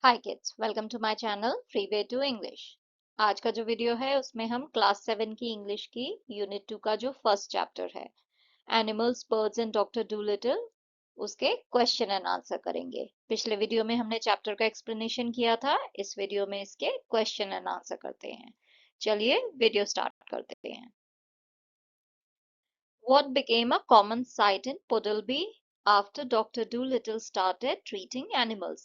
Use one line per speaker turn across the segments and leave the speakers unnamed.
Hi kids, welcome to my channel free way to English. आज का जो video है उसमें हम क्लास 7 की इंग्लिश की यूनिट 2 का जो फर्स्ट चैप्टर है animals birds and doctor Dolittle उसके क्वेश्चन एंड आंसर करेंगे। पिछले वीडियो में हमने चैप्टर का एक्सप्लेनेशन किया था, इस वीडियो में इसके क्वेश्चन एंड आंसर करते हैं। चलिए वीडियो स्टार्ट करते हैं। What became a common sight in Puddleby after Dr. Dolittle started treating animals?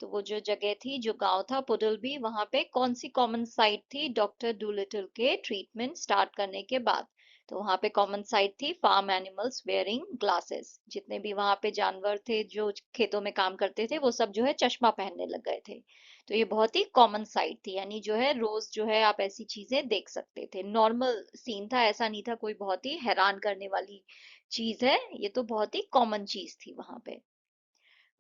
तो वो जो जगह थी, जो गांव था पुडलबी, वहां पे कौन सी कॉमन साइट थी डॉक्टर डूलिटल के ट्रीटमेंट स्टार्ट करने के बाद? तो वहां पे कॉमन साइट थी फार्म एनिमल्स वेयरिंग ग्लासेस। जितने भी वहां पे जानवर थे जो खेतों में काम करते थे वो सब जो है चश्मा पहनने लग गए थे। तो ये बहुत ही कॉमन साइट थी, यानी जो है रोज जो है आप ऐसी चीजें देख सकते थे। नॉर्मल सीन था, ऐसा नहीं था कोई बहुत ही हैरान करने वाली चीज है, ये तो बहुत ही कॉमन चीज थी वहां पे।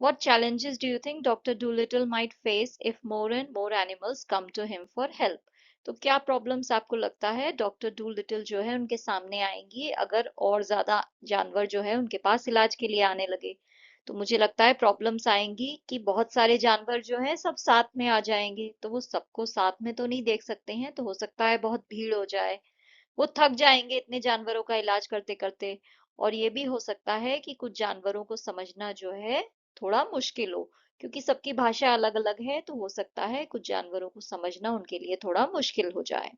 What challenges do you think Dr. Dolittle might face if more and more animals come to him for help? तो क्या प्रॉब्लम्स आपको लगता है डॉक्टर डूलिटिल जो है उनके सामने आएंगी अगर और ज्यादा जानवर जो है उनके पास इलाज के लिए आने लगे? तो मुझे लगता है प्रॉब्लम्स आएंगी कि बहुत सारे जानवर जो है सब साथ में आ जाएंगे, तो वो सबको साथ में तो नहीं देख सकते हैं, तो हो सकता है बहुत भीड़ हो जाए, वो थक जाएंगे इतने जानवरों का इलाज करते करते। और ये भी हो सकता है कि कुछ जानवरों को समझना जो है थोड़ा मुश्किल हो, क्योंकि सबकी भाषा अलग अलग है, तो हो सकता है कुछ जानवरों को समझना उनके लिए थोड़ा मुश्किल हो जाए।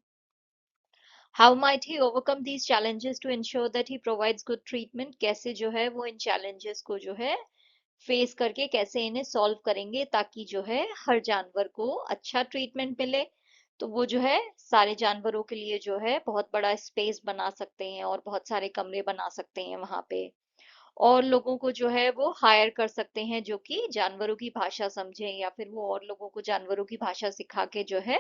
How might he overcome these challenges to ensure that he provides good treatment? कैसे जो है वो इन challenges को जो है फेस करके कैसे इन्हें सॉल्व करेंगे ताकि जो है हर जानवर को अच्छा ट्रीटमेंट मिले। तो वो जो है सारे जानवरों के लिए जो है बहुत बड़ा स्पेस बना सकते हैं और बहुत सारे कमरे बना सकते हैं वहां पे, और लोगों को जो है वो हायर कर सकते हैं जो कि जानवरों की भाषा समझें, या फिर वो और लोगों को जानवरों की भाषा सिखा के जो है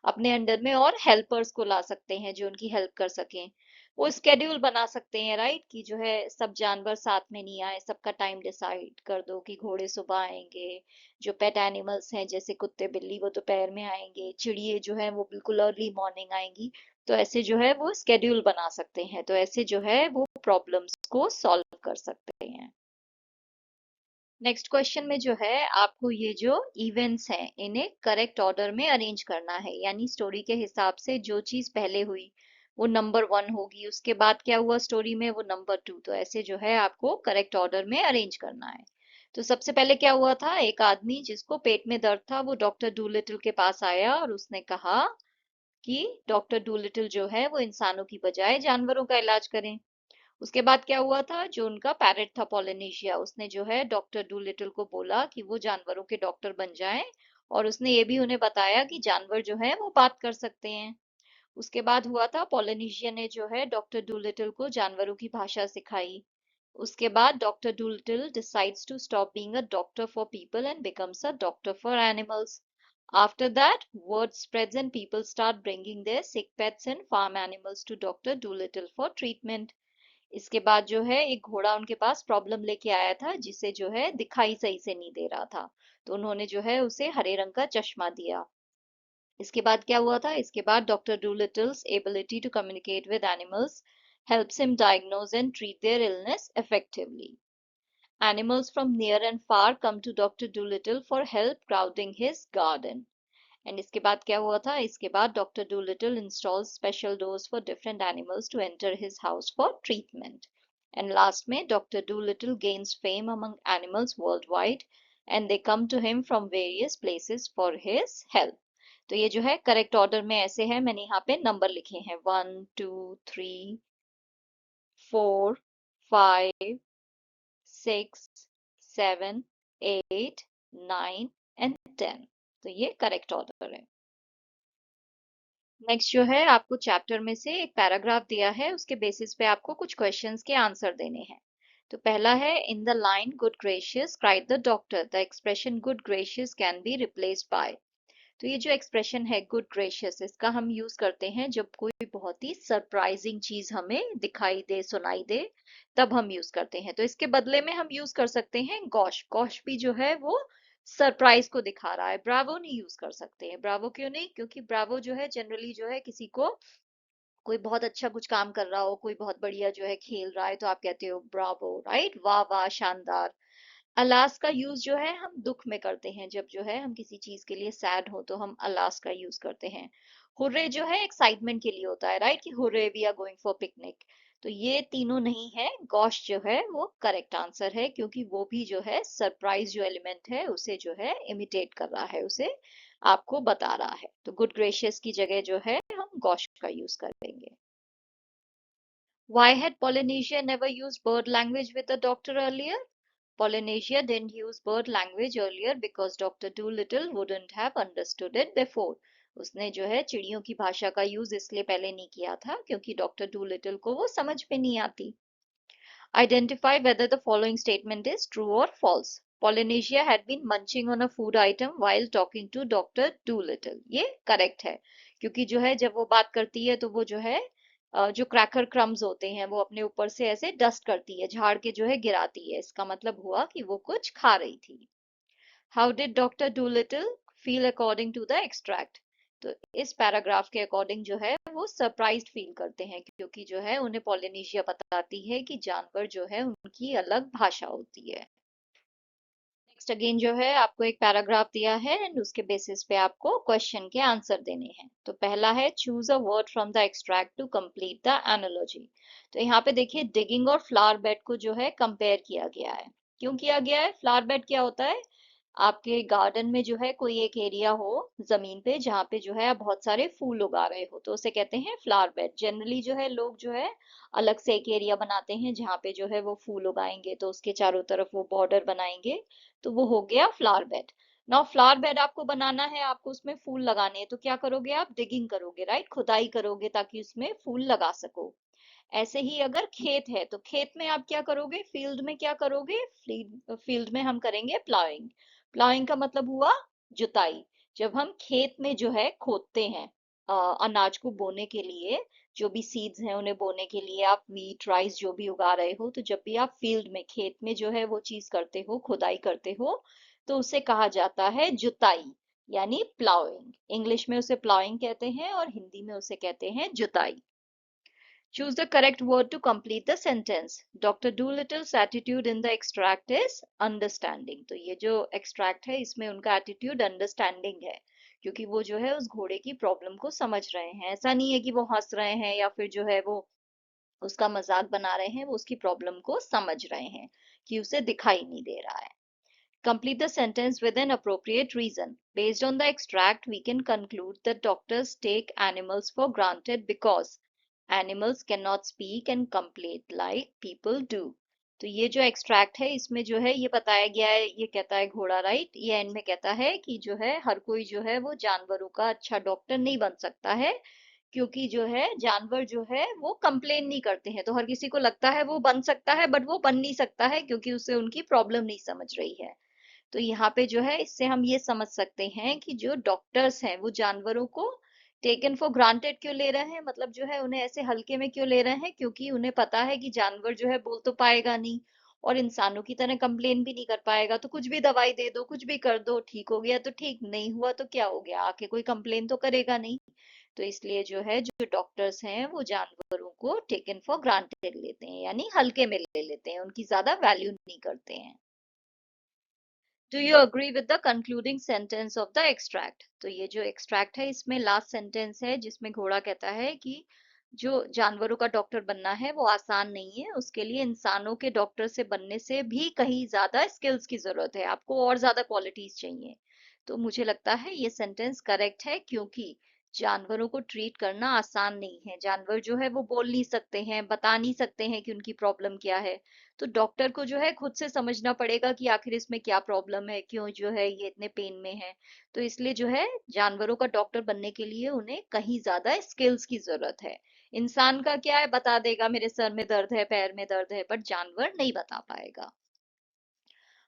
अपने अंडर में और हेल्पर्स को ला सकते हैं जो उनकी हेल्प कर सकें। वो स्केड्यूल बना सकते हैं, राइट, कि जो है सब जानवर साथ में नहीं आए, सबका टाइम डिसाइड कर दो कि घोड़े सुबह आएंगे, जो पेट एनिमल्स हैं जैसे कुत्ते बिल्ली वो दोपहर में आएंगे, चिड़िए जो है वो बिल्कुल अर्ली मॉर्निंग आएंगी। तो ऐसे जो है वो स्केड्यूल बना सकते हैं, तो ऐसे जो है वो प्रॉब्लम्स को सॉल्व कर सकते हैं। नेक्स्ट क्वेश्चन में जो है आपको ये जो इवेंट्स हैं इन्हें करेक्ट ऑर्डर में अरेंज करना है, यानी स्टोरी के हिसाब से जो चीज पहले हुई वो नंबर 1 होगी, उसके बाद क्या हुआ स्टोरी में वो नंबर 2, तो ऐसे जो है आपको करेक्ट ऑर्डर में अरेंज करना है। तो सबसे पहले क्या हुआ था, एक आदमी जिसको पेट में दर्द था वो डॉक्टर डूलिटल के पास आया और उसने कहा कि डॉक्टर डूलिटल जो है वो इंसानों की बजाय जानवरों का इलाज करें। उसके बाद क्या हुआ था, जो उनका पैरेट था पोलिनेशिया, उसने जो है डॉक्टर डूलिटल को बोला कि वो जानवरों के डॉक्टर बन जाएं, और उसने ये भी उन्हें बताया कि जानवर जो है वो बात कर सकते हैं। उसके बाद हुआ था, पोलिनेशिया ने जो है डॉक्टर डूलिटल को जानवरों की भाषा सिखाई। उसके बाद doctor Dolittle decides to stop being a doctor for people and becomes a doctor for animals. After that, word spreads and people start bringing their sick pets and farm animals to Dr. Dolittle for treatment. इसके बाद जो है एक घोड़ा उनके पास problem लेके आया था जिसे जो है दिखाई सही से नहीं दे रहा था, तो उन्होंने जो है उसे हरे रंग का चश्मा दिया। इसके बाद क्या हुआ था, इसके बाद doctor Dolittle's ability to communicate with animals helps him diagnose and treat their illness effectively. Animals from near and far come to Dr. Dolittle for help crowding his garden. And इसके बाद क्या हुआ था, इसके बाद doctor Dolittle installs special doors for different animals to enter his house for treatment. And last में doctor Dolittle gains fame among animals world wide and they come to him from various places for his help. तो ये जो है correct order में ऐसे है, मैंने यहाँ पे नंबर लिखे हैं 1 2 3 4 5 6 7 8 9 एंड 10। तो ये करेक्ट ऑर्डर है। नेक्स्ट जो है आपको चैप्टर में से एक पैराग्राफ दिया है, उसके बेसिस पे आपको कुछ क्वेश्चंस के आंसर देने हैं। तो पहला है, in the line good gracious cried the doctor the expression good gracious can be replaced by. तो ये जो एक्सप्रेशन है गुड ग्रेशियस, इसका हम यूज करते हैं जब कोई बहुत ही सरप्राइजिंग चीज हमें दिखाई दे सुनाई दे, तब हम यूज करते हैं। तो इसके बदले में हम यूज कर सकते हैं गॉश। गॉश भी जो है वो सरप्राइज को दिखा रहा है। ब्रावो नहीं यूज कर सकते हैं। ब्रावो क्यों नहीं, क्योंकि ब्रावो जो है जनरली जो है किसी को, कोई बहुत अच्छा कुछ काम कर रहा हो, कोई बहुत बढ़िया जो है खेल रहा है, तो आप कहते हो ब्रावो, राइट, वाह वाह शानदार। अलास का यूज जो है हम दुख में करते हैं, जब जो है हम किसी चीज के लिए सैड हो तो हम अलास का यूज करते हैं। हुर्रे जो है एक्साइटमेंट के लिए होता है, राइट, कि hurray we are going for picnic. तो ये तीनों नहीं है, गॉश जो है वो करेक्ट आंसर है, क्योंकि वो भी जो है सरप्राइज जो एलिमेंट है उसे जो है इमिटेट कर रहा है, उसे आपको बता रहा है। तो गुड ग्रेशियस की जगह जो है हम गॉश का यूज करेंगे। Why had Polynesia never used bird language with the doctor earlier? Polynesia didn't use bird language earlier because Dr. Dolittle wouldn't have understood it before. उसने जो है चिड़ियों की भाषा का यूज इसलिए पहले नहीं किया था क्योंकि डॉक्टर डूलिटल को वो समझ में नहीं आती। Identify whether the following statement is true or false. Polynesia had been munching on a food item while talking to Dr. Dolittle. ये करेक्ट है, क्योंकि जो है जब वो बात करती है तो वो जो है जो क्रैकर क्रम्स होते हैं वो अपने ऊपर से ऐसे डस्ट करती है, झाड़ के जो है गिराती है। इसका मतलब हुआ कि वो कुछ खा रही थी। How did doctor Dolittle feel according to the extract? तो इस पैराग्राफ के अकॉर्डिंग जो है वो सरप्राइज्ड फील करते हैं, क्योंकि जो है उन्हें पॉलिनेशिया बताती है कि जानवर जो है उनकी अलग भाषा होती है। नेक्स्ट अगेन जो है आपको एक पैराग्राफ दिया है एंड उसके बेसिस पे आपको क्वेश्चन के आंसर देने हैं। तो पहला है choose a word from the extract to complete the analogy. तो यहाँ पे देखिए डिगिंग और फ्लावर बेड को जो है कंपेयर किया गया है। क्यों किया गया है? फ्लावर बेड क्या होता है? आपके गार्डन में जो है कोई एक एरिया हो जमीन पे जहाँ पे जो है आप बहुत सारे फूल उगा रहे हो, तो उसे कहते हैं फ्लावर बेड। जनरली जो है लोग जो है अलग से एक एरिया बनाते हैं जहाँ पे जो है वो फूल उगाएंगे, तो उसके चारों तरफ वो बॉर्डर बनाएंगे, तो वो हो गया flower bed. Now flower bed आपको बनाना है, आपको उसमें फूल लगाने हैं, तो क्या करोगे? आप डिगिंग करोगे, राइट, खुदाई करोगे ताकि उसमें फूल लगा सको। ऐसे ही अगर खेत है तो खेत में आप क्या करोगे? फील्ड में क्या करोगे? फील्ड में हम करेंगे प्लाइंग। प्लाइंग का मतलब हुआ जुताई। जब हम खेत में जो है खोदते हैं अनाज को बोने के लिए, जो भी सीड्स हैं उन्हें बोने के लिए, आप वीट राइस जो भी उगा रहे हो, तो जब भी आप फील्ड में खेत में जो है वो चीज करते हो, खुदाई करते हो, तो उसे कहा जाता है जुताई, यानी प्लाउइंग। इंग्लिश में उसे प्लाउइंग कहते हैं और हिंदी में उसे कहते हैं जुताई। Choose the correct word to complete the sentence. Dr. Doolittle's attitude in the extract is understanding. तो ये जो extract है इसमें उनका attitude understanding है, क्योंकि वो जो है उस घोड़े की प्रॉब्लम को समझ रहे हैं। ऐसा नहीं है कि वो हंस रहे हैं या फिर जो है वो उसका मजाक बना रहे हैं, वो उसकी प्रॉब्लम को समझ रहे हैं कि उसे दिखाई नहीं दे रहा है। Complete the sentence with an appropriate reason. Based on the extract, we can conclude that doctors take animals for granted because animals cannot speak and complain like people do. तो ये जो एक्सट्रैक्ट है इसमें जो है ये बताया गया है, ये कहता है घोड़ा, राइट, ये एंड में कहता है कि जो है हर कोई जो है वो जानवरों का अच्छा डॉक्टर नहीं बन सकता है, क्योंकि जो है जानवर जो है वो कंप्लेन नहीं करते हैं। तो हर किसी को लगता है वो बन सकता है, बट वो बन नहीं सकता है क्योंकि उसे उनकी प्रॉब्लम नहीं समझ रही है। तो यहाँ पे जो है इससे हम ये समझ सकते हैं कि जो डॉक्टर्स हैं वो जानवरों को टेकन फॉर ग्रांटेड क्यों ले रहे हैं, मतलब जो है उन्हें ऐसे हल्के में क्यों ले रहे हैं, क्योंकि उन्हें पता है कि जानवर जो है बोल तो पाएगा नहीं और इंसानों की तरह कंप्लेन भी नहीं कर पाएगा। तो कुछ भी दवाई दे दो, कुछ भी कर दो, ठीक हो गया तो ठीक, नहीं हुआ तो क्या हो गया, आके कोई कंप्लेन तो करेगा नहीं। तो इसलिए जो है जो डॉक्टर्स हैं वो जानवरों को टेकन फॉर ग्रांटेड लेते हैं, यानी हल्के में ले लेते हैं, उनकी ज्यादा वैल्यू नहीं करते हैं। Do you agree with the concluding sentence of the extract? तो ये जो एक्सट्रैक्ट है इसमें लास्ट सेंटेंस है जिसमें घोड़ा कहता है कि जो जानवरों का डॉक्टर बनना है वो आसान नहीं है, उसके लिए इंसानों के डॉक्टर से बनने से भी कहीं ज्यादा स्किल्स की जरूरत है, आपको और ज्यादा क्वालिटीज चाहिए। तो मुझे लगता है ये सेंटेंस करेक्ट है, क्योंकि जानवरों को ट्रीट करना आसान नहीं है। जानवर जो है वो बोल नहीं सकते हैं, बता नहीं सकते हैं कि उनकी प्रॉब्लम क्या है। तो डॉक्टर को जो है खुद से समझना पड़ेगा कि आखिर इसमें क्या प्रॉब्लम है, क्यों जो है ये इतने पेन में है। तो इसलिए जो है जानवरों का डॉक्टर बनने के लिए उन्हें कहीं ज्यादा स्किल्स की जरूरत है। इंसान का क्या है, बता देगा मेरे सर में दर्द है, पैर में दर्द है, बट जानवर नहीं बता पाएगा।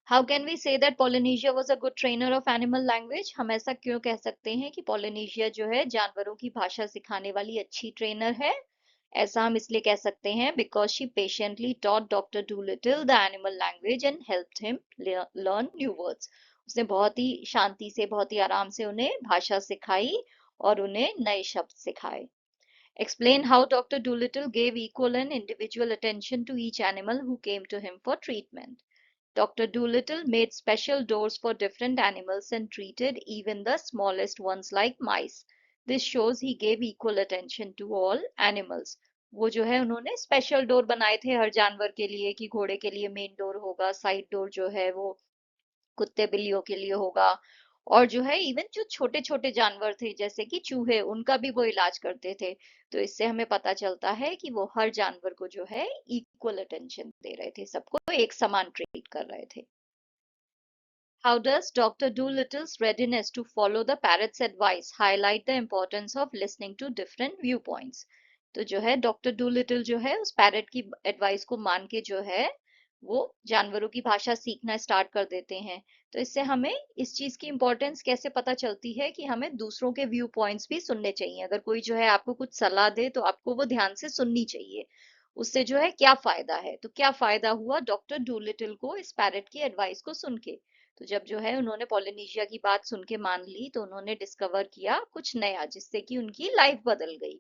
How can we say that Polynesia was a good trainer of animal language? हम ऐसा क्यों कह सकते हैं कि पोलिनेशिया जो है जानवरों की भाषा सिखाने वाली अच्छी ट्रेनर है? ऐसा हम इसलिए कह सकते हैं because she patiently taught doctor Doolittle the animal language and helped him learn new words. उसने बहुत ही शांति से, बहुत ही आराम से उन्हें भाषा सिखाई और उन्हें नए शब्द सिखाए। Explain how Dr. Dolittle gave equal and individual attention to each animal who came to him for treatment. Dr. Dolittle made special doors for different animals and treated even the smallest ones like mice. This shows he gave equal attention to all animals. वो जो है उन्होंने special door बनाए थे हर जानवर के लिए कि घोड़े के लिए मेन डोर होगा, साइड डोर जो है वो कुत्ते बिल्लियों के लिए होगा, और जो है इवन जो छोटे छोटे जानवर थे जैसे कि चूहे उनका भी वो इलाज करते थे। तो इससे हमें पता चलता है कि वो हर जानवर को जो है इक्वल अटेंशन दे रहे थे, सबको एक समान ट्रीट कर रहे थे। How does Dr. Doolittle's readiness to follow the parrot's advice highlight the importance of listening to different viewpoints? तो जो है डॉक्टर डूलिटिल जो है उस पैरट की एडवाइस को मान के जो है वो जानवरों की भाषा सीखना स्टार्ट कर देते हैं। तो इससे हमें इस चीज की इम्पोर्टेंस कैसे पता चलती है कि हमें दूसरों के व्यू पॉइंट्स भी सुनने चाहिए। अगर कोई जो है आपको कुछ सलाह दे तो आपको वो ध्यान से सुननी चाहिए। उससे जो है क्या फायदा है, तो क्या फायदा हुआ डॉक्टर डूलिटिल को इस पैरट की एडवाइस को सुन के। तो जब जो है उन्होंने पोलिनेशिया की बात सुन के मान ली तो उन्होंने डिस्कवर किया कुछ नया जिससे कि उनकी लाइफ बदल गई।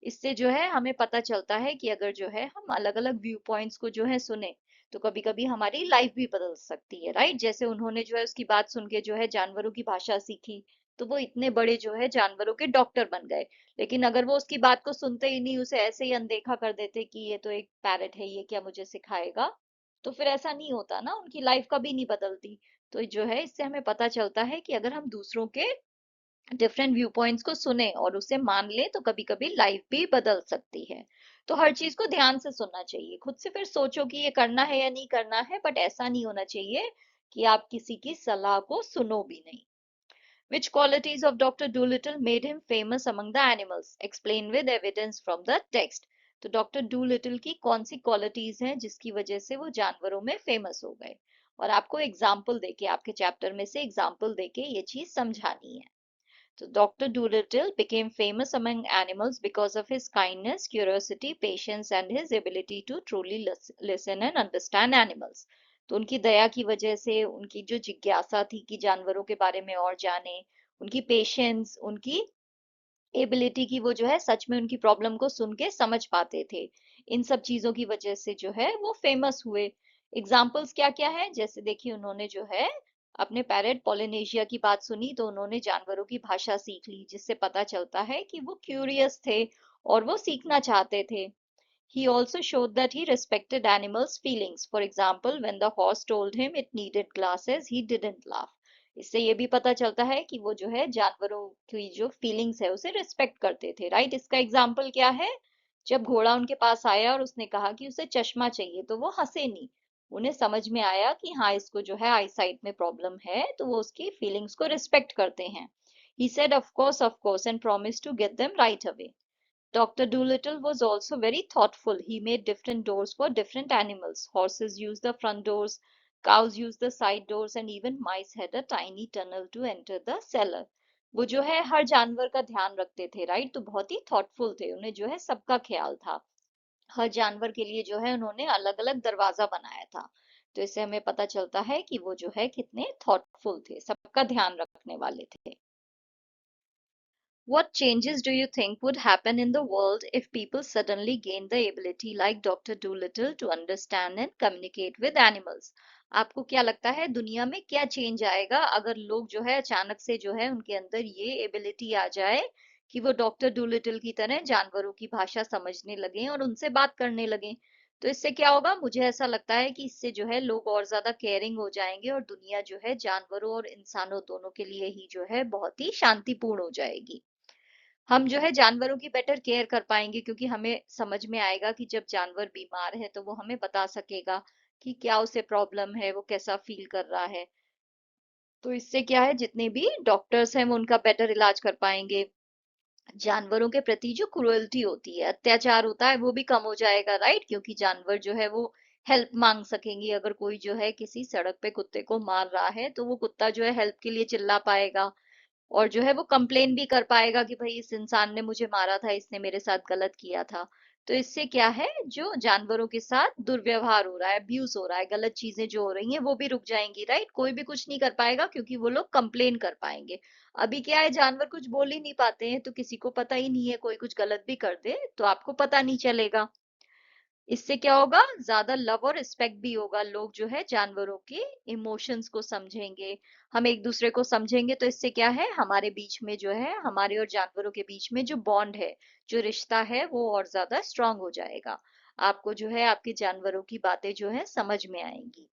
इससे जो है हमें पता चलता है कि अगर जो है हम अलग अलग व्यू पॉइंट्स को जो है सुने तो कभी कभी हमारी लाइफ भी बदल सकती है, राइट। जैसे उन्होंने जो है उसकी बात सुन के जो है जानवरों की भाषा सीखी तो वो इतने बड़े जो है जानवरों के डॉक्टर बन गए। लेकिन अगर वो उसकी बात को सुनते ही नहीं, उसे ऐसे ही अनदेखा कर देते कि ये तो एक पैरट है, ये क्या मुझे सिखाएगा, तो फिर ऐसा नहीं होता ना, उनकी लाइफ कभी नहीं बदलती। तो जो है इससे हमें पता चलता है कि अगर हम दूसरों के डिफरेंट व्यू पॉइंट्स को सुने और उसे मान ले तो कभी कभी लाइफ भी बदल सकती है। तो हर चीज को ध्यान से सुनना चाहिए, खुद से फिर सोचो कि ये करना है या नहीं करना है, बट ऐसा नहीं होना चाहिए कि आप किसी की सलाह को सुनो भी नहीं। Which qualities of Dr. Dolittle made him famous among the animals? Explain with evidence from the text. तो डॉक्टर डूलिटिल की कौन सी क्वालिटीज हैं जिसकी वजह से वो जानवरों में फेमस हो गए, और आपको एग्जाम्पल देके आपके चैप्टर में से एग्जाम्पल देके ये चीज समझानी है। So Dr. Dolittle became famous among animals because of his kindness, curiosity, patience and his ability to truly listen and understand animals. तो उनकी दया की वजह से, उनकी जो जिज्ञासा थी कि जानवरों के बारे में और जाने, उनकी पेशेंस, उनकी एबिलिटी की वो जो है सच में उनकी प्रॉब्लम को सुन के समझ पाते थे, इन सब चीजों की वजह से जो है वो फेमस हुए। एग्जाम्पल्स क्या क्या है, जैसे देखिए उन्होंने जो है अपने पैरेट पोलिनेशिया की बात सुनी तो उन्होंने जानवरों की भाषा सीख ली, जिससे पता चलता है कि वो क्यूरियस थे और वो सीखना चाहते थे। He also showed that he respected animals' feelings. For example, when the horse told him it needed glasses, he didn't laugh. इससे ये भी पता चलता है कि वो जो है जानवरों की जो फीलिंग्स है उसे रिस्पेक्ट करते थे, राइट। इसका एग्जाम्पल क्या है, जब घोड़ा उनके पास आया और उसने कहा कि उसे चश्मा चाहिए तो वो हंसे नहीं। उन्हें समझ में आया कि हाँ इसको जो है आई साइट में प्रॉब्लम है, तो वो उसकी फीलिंग्स को रिस्पेक्ट करते हैं। He said of course and promised to get them right away. Dr. Dolittle was also very thoughtful. He made different doors for different animals. Horses used the front doors, cows used the side doors, and even mice had a tiny tunnel to enter the cellar. वो जो है हर जानवर का ध्यान रखते थे, right. तो बहुत ही थॉटफुल थे, उन्हें जो है सबका ख्याल था। हर जानवर के लिए जो है उन्होंने अलग अलग दरवाजा बनाया था। तो इससे हमें पता चलता है कि वो जो है कितने थॉटफुल थे, सबका ध्यान रखने वाले थे। What changes do you think would happen in the world if people suddenly gained the ability like Dr. Dolittle to understand and communicate with animals? आपको क्या लगता है दुनिया में क्या चेंज आएगा अगर लोग जो है अचानक से जो है उनके अंदर ये एबिलिटी आ जाए कि वो डॉक्टर डूलिटिल की तरह जानवरों की भाषा समझने लगे और उनसे बात करने लगे। तो इससे क्या होगा, मुझे ऐसा लगता है कि इससे जो है लोग और ज्यादा केयरिंग हो जाएंगे और दुनिया जो है जानवरों और इंसानों दोनों के लिए ही जो है बहुत ही शांतिपूर्ण हो जाएगी। हम जो है जानवरों की बेटर केयर कर पाएंगे क्योंकि हमें समझ में आएगा कि जब जानवर बीमार है तो वो हमें बता सकेगा कि क्या उसे प्रॉब्लम है, वो कैसा फील कर रहा है। तो इससे क्या है, जितने भी डॉक्टर्स हैं वो उनका बेटर इलाज कर पाएंगे। जानवरों के प्रति जो क्रुएल्टी होती है, अत्याचार होता है, वो भी कम हो जाएगा, राइट। क्योंकि जानवर जो है वो हेल्प मांग सकेंगे। अगर कोई जो है किसी सड़क पे कुत्ते को मार रहा है तो वो कुत्ता जो है हेल्प के लिए चिल्ला पाएगा और जो है वो कंप्लेन भी कर पाएगा कि भाई इस इंसान ने मुझे मारा था, इसने मेरे साथ गलत किया था। तो इससे क्या है, जो जानवरों के साथ दुर्व्यवहार हो रहा है, अब्यूज हो रहा है, गलत चीजें जो हो रही हैं वो भी रुक जाएंगी, राइट। कोई भी कुछ नहीं कर पाएगा क्योंकि वो लोग कंप्लेन कर पाएंगे। अभी क्या है, जानवर कुछ बोल ही नहीं पाते हैं तो किसी को पता ही नहीं है, कोई कुछ गलत भी कर दे तो आपको पता नहीं चलेगा। इससे क्या होगा, ज्यादा लव और रिस्पेक्ट भी होगा, लोग जो है जानवरों के इमोशंस को समझेंगे, हम एक दूसरे को समझेंगे, तो इससे क्या है, हमारे बीच में जो है, हमारे और जानवरों के बीच में जो बॉन्ड है, जो रिश्ता है, वो और ज्यादा स्ट्रांग हो जाएगा। आपको जो है आपके जानवरों की बातें जो है समझ में आएंगी।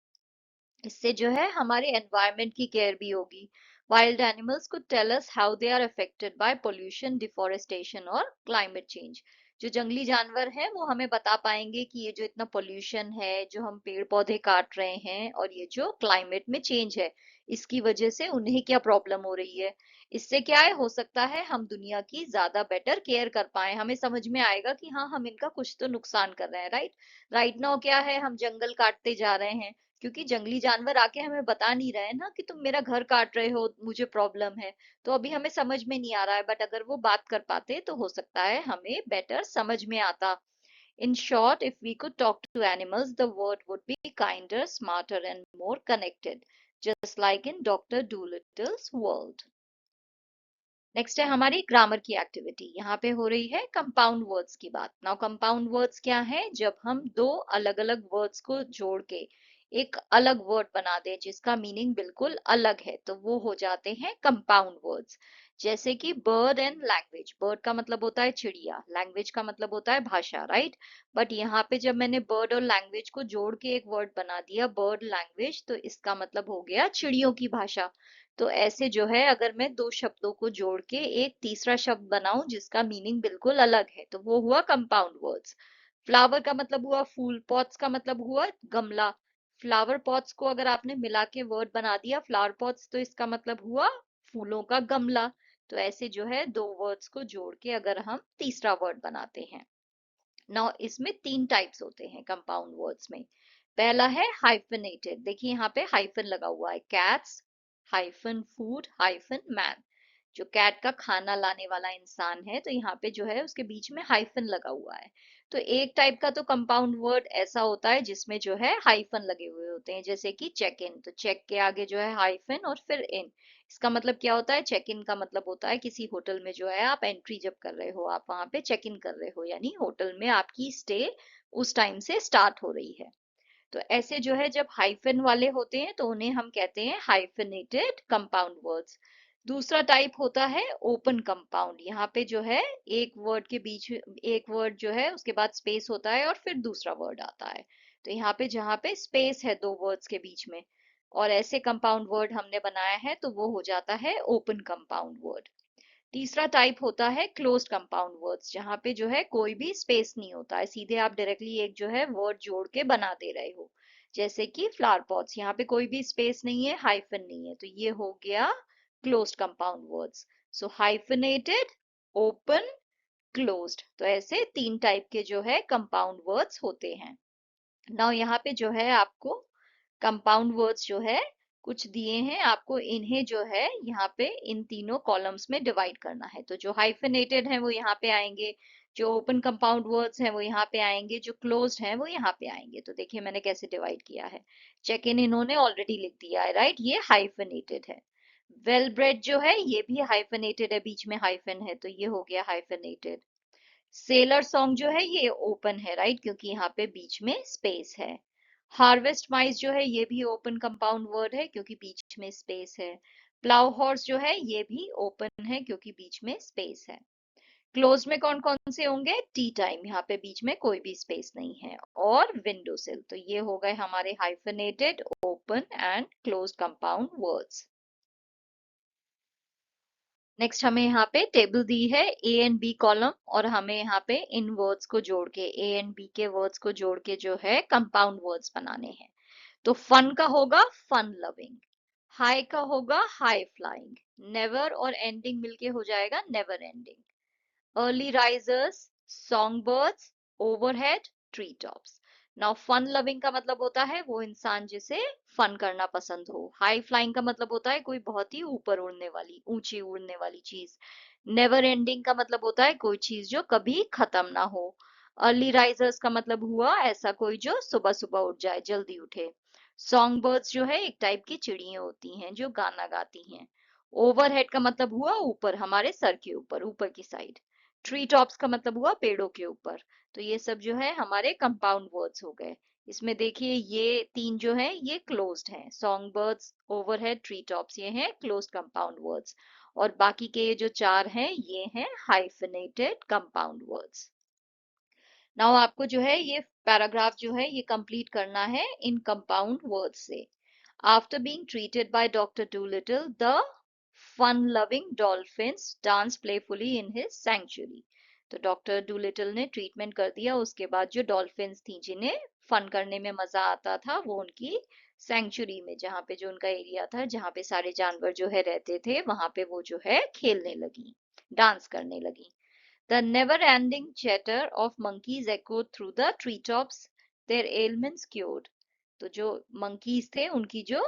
इससे जो है हमारे एनवायरनमेंट की केयर भी होगी। Wild animals could tell us how they are affected by pollution, deforestation और क्लाइमेट चेंज। जो जंगली जानवर हैं वो हमें बता पाएंगे कि ये जो इतना पोल्यूशन है, जो हम पेड़ पौधे काट रहे हैं, और ये जो क्लाइमेट में चेंज है, इसकी वजह से उन्हें क्या प्रॉब्लम हो रही है। इससे क्या है, हो सकता है हम दुनिया की ज्यादा बेटर केयर कर पाए, हमें समझ में आएगा कि हाँ, हम इनका कुछ तो नुकसान कर रहे हैं, राइट। राइट नाउ क्या है, हम जंगल काटते जा रहे हैं, क्योंकि जंगली जानवर आके हमें बता नहीं रहे हैं ना कि तुम मेरा घर काट रहे हो, मुझे प्रॉब्लम है। तो अभी हमें समझ में नहीं आ रहा है, बट अगर वो बात कर पाते तो हो सकता है हमें बेटर समझ में आता। In short, if we could talk to animals, the world would be kinder, smarter and more connected, just like in doctor Dolittle's world. Next है हमारी ग्रामर की एक्टिविटी। यहाँ पे हो रही है कंपाउंड वर्ड्स की बात। नाउ कंपाउंड वर्ड्स क्या है, जब हम दो अलग अलग वर्ड्स को जोड़ के एक अलग वर्ड बना दें जिसका मीनिंग बिल्कुल अलग है, तो वो हो जाते हैं कंपाउंड वर्ड्स। जैसे कि बर्ड एंड लैंग्वेज। बर्ड का मतलब होता है चिड़िया, लैंग्वेज का मतलब होता है भाषा, राइट। बट यहाँ पे जब मैंने बर्ड और लैंग्वेज को जोड़ के एक वर्ड बना दिया, बर्ड लैंग्वेज, तो इसका मतलब हो गया चिड़ियों की भाषा। तो ऐसे जो है, अगर मैं दो शब्दों को जोड़ के एक तीसरा शब्द बनाऊं जिसका मीनिंग बिल्कुल अलग है, तो वो हुआ कंपाउंड वर्ड्स। फ्लावर का मतलब हुआ फूल, पॉट्स का मतलब हुआ गमला। फ्लावर पॉट्स को अगर आपने मिला के वर्ड बना दिया फ्लावर पॉट्स, तो इसका मतलब हुआ फूलों का गमला। तो ऐसे जो है दो वर्ड्स को जोड़ के अगर हम तीसरा वर्ड बनाते हैं। नाउ इसमें तीन टाइप्स होते हैं कंपाउंड वर्ड्स में। पहला है हाइफेनेटेड। देखिए यहाँ पे हाइफन लगा हुआ है, cats hyphen food hyphen man. जो कैट का खाना लाने वाला इंसान है, तो यहाँ पे जो है उसके बीच में हाइफन लगा हुआ है। तो एक टाइप का तो कंपाउंड वर्ड ऐसा होता है जिसमें जो है हाइफन लगे हुए होते हैं, जैसे कि चेक इन, तो चेक के आगे जो है हाइफन और फिर इन। इसका मतलब क्या होता है, चेक इन का मतलब होता है किसी होटल में जो है आप एंट्री जब कर रहे हो, आप वहां पे चेक इन कर रहे हो, यानी होटल में आपकी स्टे उस टाइम से स्टार्ट हो रही है। तो ऐसे जो है जब हाइफन वाले होते हैं तो उन्हें हम कहते हैं हाइफनेटेड कंपाउंड वर्ड्स। दूसरा टाइप होता है ओपन कंपाउंड। यहाँ पे जो है एक वर्ड के बीच, एक वर्ड जो है उसके बाद स्पेस होता है और फिर दूसरा वर्ड आता है। तो यहाँ पे जहाँ पे स्पेस है दो वर्ड्स के बीच में, और ऐसे कंपाउंड वर्ड हमने बनाया है, तो वो हो जाता है ओपन कंपाउंड वर्ड। तीसरा टाइप होता है क्लोज्ड कंपाउंड वर्ड्स, जहाँ पे जो है कोई भी स्पेस नहीं होता है, सीधे आप डायरेक्टली एक जो है वर्ड जोड़ के बना दे रहे हो। जैसे कि फ्लावर पॉट्स, यहाँ पे कोई भी स्पेस नहीं है, हाइफन नहीं है, तो ये हो गया क्लोज्ड कंपाउंड वर्ड्स। सो हाइफनेटेड, ओपन, क्लोज्ड, तो ऐसे तीन टाइप के जो है कंपाउंड वर्ड्स होते हैं। नाउ यहाँ पे जो है आपको कंपाउंड वर्ड्स जो है कुछ दिए हैं, आपको इन्हें जो है यहाँ पे इन तीनों कॉलम्स में डिवाइड करना है। तो जो हाइफेनेटेड है वो यहाँ पे आएंगे, जो ओपन कंपाउंड वर्ड्स हैं वो यहाँ पे आएंगे, जो क्लोज्ड हैं वो यहाँ पे आएंगे। तो देखिए मैंने कैसे डिवाइड किया है। चेक इन इन्होंने ऑलरेडी लिख दिया है, राइट, ये हाइफेनेटेड है। वेल ब्रेड जो है ये भी हाइफेनेटेड है, बीच में हाइफन है, तो ये हो गया हाइफेनेटेड। सेलर सॉन्ग जो है ये ओपन है, राइट, क्योंकि यहाँ पे बीच में स्पेस है। हार्वेस्ट माइस जो है ये भी ओपन कंपाउंड वर्ड है क्योंकि बीच में स्पेस है। प्लाउ हॉर्स जो है ये भी ओपन है क्योंकि बीच में स्पेस है। क्लोज में कौन कौन से होंगे, टी टाइम, यहाँ पे बीच में कोई भी स्पेस नहीं है, और विंडो सिल। तो ये हो गए हमारे hyphenated, open and close compound words. Next हमें यहाँ पे टेबल दी है ए एंड बी कॉलम, और हमें यहाँ पे इन वर्ड्स को जोड़ के, ए एंड बी के वर्ड्स को जोड़ के जो है कंपाउंड वर्ड्स बनाने हैं। तो फन का होगा फन लविंग, हाई का होगा हाई फ्लाइंग, नेवर और एंडिंग मिलके हो जाएगा never ending. Early risers, song birds, overhead, tree tops. Now fun loving का मतलब होता है वो इंसान जिसे फन करना पसंद हो। हाई फ्लाइंग का मतलब होता है कोई बहुत ही ऊपर उड़ने वाली, ऊंची उड़ने वाली चीज। नेवर एंडिंग का मतलब होता है कोई चीज जो कभी खत्म ना हो। अर्ली राइजर्स का मतलब हुआ ऐसा कोई जो सुबह सुबह उठ जाए, जल्दी उठे। सॉन्ग बर्ड्स जो है एक टाइप की चिड़िया होती हैं जो गाना गाती हैं। ओवरहेड का मतलब हुआ ऊपर, हमारे सर के ऊपर, ऊपर की साइड। ट्री टॉप्स का मतलब हुआ पेड़ों के ऊपर। तो ये सब जो है हमारे कंपाउंड वर्ड्स हो गए। इसमें देखिए ये तीन जो है ये क्लोज्ड हैं, song birds, overhead, tree tops, ये हैं क्लोज्ड कंपाउंड वर्ड्स। और बाकी के ये जो चार हैं ये हैं हाइफिनेटेड कंपाउंड वर्ड्स। नाउ आपको जो है ये पैराग्राफ जो है ये कंप्लीट करना है इन कंपाउंड वर्ड्स से। After being treated by Dr. Dolittle, the fun-loving dolphins dance playfully in his sanctuary. तो डॉक्टर डूलिटल ने ट्रीटमेंट कर दिया, उसके बाद जो डॉल्फिन्स थी जिन्हें फन करने में मजा आता था वो उनकी सेंचुरी में, जहाँ पे जो उनका एरिया था जहाँ पे सारे जानवर जो है रहते थे वहां पे वो जो है खेलने लगी, डांस करने लगी। The never-ending chatter of monkeys echoed through the treetops, their ailments cured. तो जो monkeys थे उनकी जो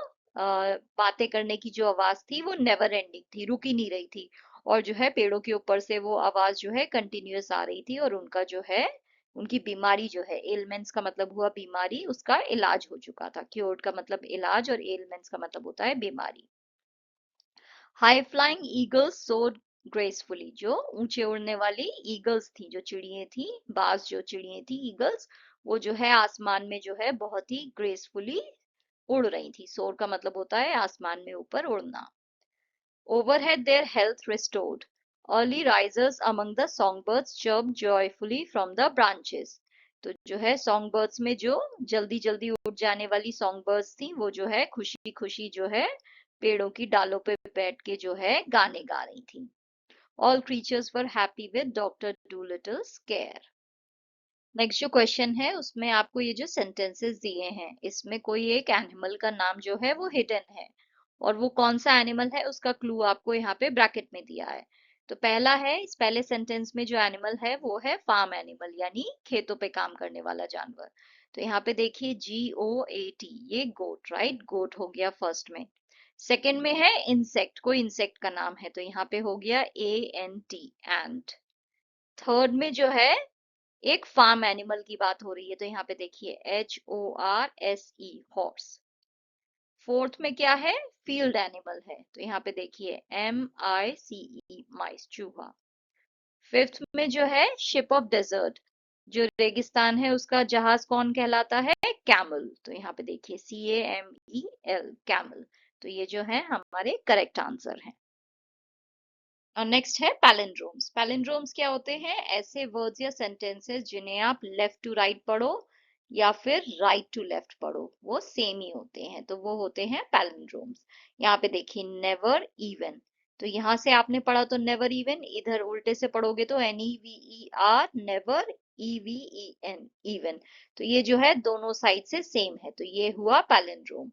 बातें करने की जो आवाज थी वो नेवर एंडिंग थी, रुक ही नहीं रही थी। और जो है पेड़ों के ऊपर से वो आवाज जो है कंटिन्यूअस आ रही थी, और उनका जो है उनकी बीमारी जो है, एलिमेंट्स का मतलब हुआ बीमारी, उसका इलाज हो चुका था। क्योर्ड का मतलब इलाज और एलिमेंट्स का मतलब होता है बीमारी। हाई फ्लाइंग ईगल्स सोड ग्रेसफुली, जो ऊंचे उड़ने वाली ईगल्स थी, जो चिड़िए थी, बाज जो चिड़िए थी ईगल्स, वो जो है आसमान में जो है बहुत ही ग्रेसफुली उड़ रही थी। सोर का मतलब होता है आसमान में ऊपर उड़ना। Overhead their health restored. Early risers among the songbirds chirped joyfully from the branches. तो जो है सॉन्ग बर्ड्स में जो जल्दी जल्दी उड़ जाने वाली सॉन्ग बर्ड्स थी वो जो है खुशी खुशी जो है पेड़ों की डालों पे बैठ के जो है गाने गा रही थी। All creatures were happy with Dr. Doolittle's care. Next जो क्वेश्चन है उसमें आपको ये जो सेंटेंसेस दिए हैं इसमें कोई एक एनिमल का नाम जो है वो हिडन है, और वो कौन सा एनिमल है उसका क्लू आपको यहाँ पे ब्रैकेट में दिया है। तो पहला है, इस पहले सेंटेंस में जो एनिमल है वो है फार्म एनिमल, यानी खेतों पे काम करने वाला जानवर। तो यहाँ पे देखिए GOAT, ये गोट, राइट, गोट हो गया फर्स्ट में। सेकंड में है इंसेक्ट, कोई इंसेक्ट का नाम है तो यहाँ पे हो गया ANT, एंट। थर्ड में जो है एक फार्म एनिमल की बात हो रही है तो यहाँ पे देखिए HORSE, हॉर्स। फोर्थ में क्या है, फील्ड एनिमल है तो यहाँ पे देखिए MICE, माइस, चूहा। फिफ्थ में जो है शिप ऑफ डेजर्ट, जो रेगिस्तान है उसका जहाज कौन कहलाता है, कैमल, तो यहाँ पे देखिए CAMEL, कैमल। तो ये जो है हमारे करेक्ट आंसर है। और नेक्स्ट है पैलिंड्रोम्स। पैलिंड्रोम्स क्या होते हैं, ऐसे वर्ड्स या सेंटेंसेस जिन्हें आप लेफ्ट टू राइट पढ़ो या फिर राइट टू लेफ्ट पढ़ो वो सेम ही होते हैं, तो वो होते हैं पैलिंड्रोम्स। यहाँ पे देखिए नेवर इवन, तो यहाँ से आपने पढ़ा तो नेवर इवन, इधर उल्टे से पढ़ोगे तो NEVER, नेवर, EVEN, इवन। तो ये जो है दोनों साइड से सेम है, तो ये हुआ पैलिंड्रोम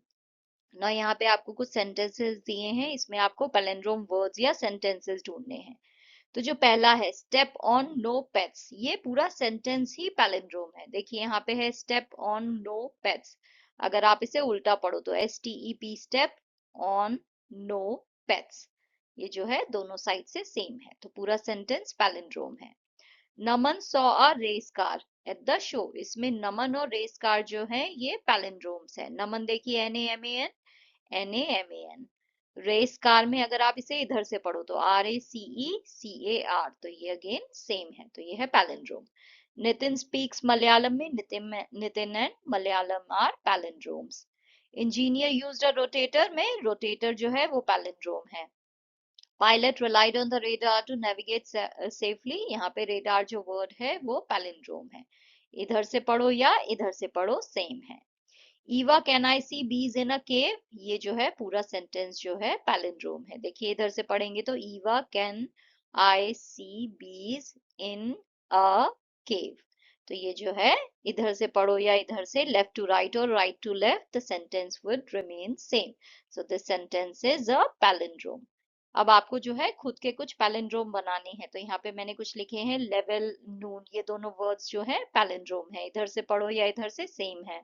ना। यहाँ पे आपको कुछ सेंटेंसेस दिए हैं, इसमें आपको पैलिंड्रोम वर्ड्स या सेंटेंसेस ढूंढने हैं। तो जो पहला है स्टेप ऑन नो पेट्स, ये पूरा सेंटेंस ही पैलिंड्रोम है। देखिए यहाँ पे है स्टेप ऑन नो पेट्स, अगर आप इसे उल्टा पढ़ो तो STEP, step on no pets. ये जो है दोनों साइड से सेम है, तो पूरा सेंटेंस पैलिंड्रोम है। Naman saw a race car at the show, इसमें नमन और रेस कार जो है ये पैलिंड्रोम्स है। नमन देखिए NAMAN, रेस कार में अगर आप इसे इधर से पढ़ो तो RACECAR, तो ये अगेन सेम है, तो ये है पैलिंड्रोम। नितिन स्पीक्स मलयालम में Nitin and Malayalam are palindromes. Engineer used a rotator में रोटेटर जो है वो पैलिंड्रोम है। Pilot relied on the radar to navigate safely, यहाँ पे रेडार जो वर्ड है वो पैलिंड्रोम है। इधर से पढ़ो या इधर से पढ़ो सेम है। ईवा कैन आई सी बीज इन अ केव, ये जो है पूरा सेंटेंस जो है पैलिंड्रोम है। देखिए इधर से पढ़ेंगे तो ईवा कैन आई सी बीज इन अ केव, तो ये जो है इधर से पढ़ो या इधर से, लेफ्ट टू राइट और right to left, the sentence would remain same, so this sentence is a palindrome. अब आपको जो है खुद के कुछ पैलिंड्रोम बनाने हैं, तो यहाँ पे मैंने कुछ लिखे हैं, लेवल, नून, ये दोनों वर्ड्स जो है पैलिंड्रोम है, इधर से पढ़ो या इधर से सेम है।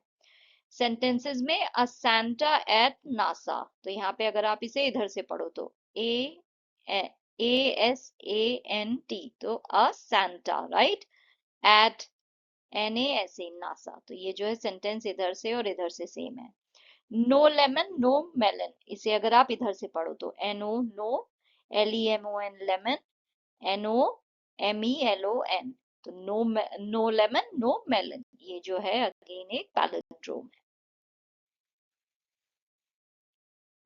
सेंटेंसेस में अ सैंटा एट नासा, तो यहाँ पे अगर आप इसे इधर से पढ़ो तो ASANT, तो a Santa, right, at NASA, NASA, तो ये जो है सेंटेंस इधर से और इधर से सेम है। नो लेमन नो मेलन, इसे अगर आप इधर से पढ़ो तो NO, no, LEMON, lemon, NO, MELON। तो नो लेमन नो मेलन, ये जो है अगेन एक पैलिंड्रोम है।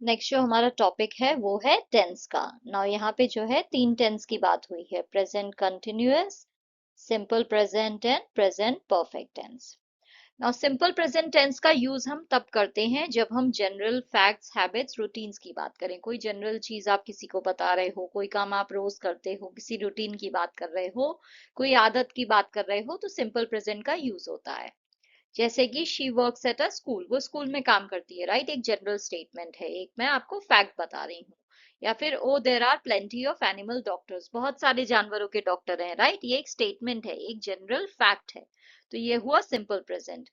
नेक्स्ट जो हमारा टॉपिक है वो है टेंस का। नाउ यहाँ पे जो है 3 टेंस की बात हुई है, present continuous, simple present and present perfect tense. Now simple present tense का यूज हम तब करते हैं जब हम जनरल फैक्ट्स, हैबिट्स, रूटीन्स की बात करें। कोई जनरल चीज आप किसी को बता रहे हो, कोई काम आप रोज करते हो, किसी रूटीन की बात कर रहे हो, कोई आदत की बात कर रहे हो, तो सिंपल प्रेजेंट का यूज होता है। जैसे कि she works at a school, वो स्कूल में काम करती है, राइट? एक जनरल स्टेटमेंट है, एक मैं आपको फैक्ट बता रही हूँ। या फिर oh there are plenty of animal doctors, बहुत सारे जानवरों के डॉक्टर हैं, राइट? ये एक स्टेटमेंट है, एक जनरल फैक्ट है। तो ये हुआ सिंपल प्रेजेंट।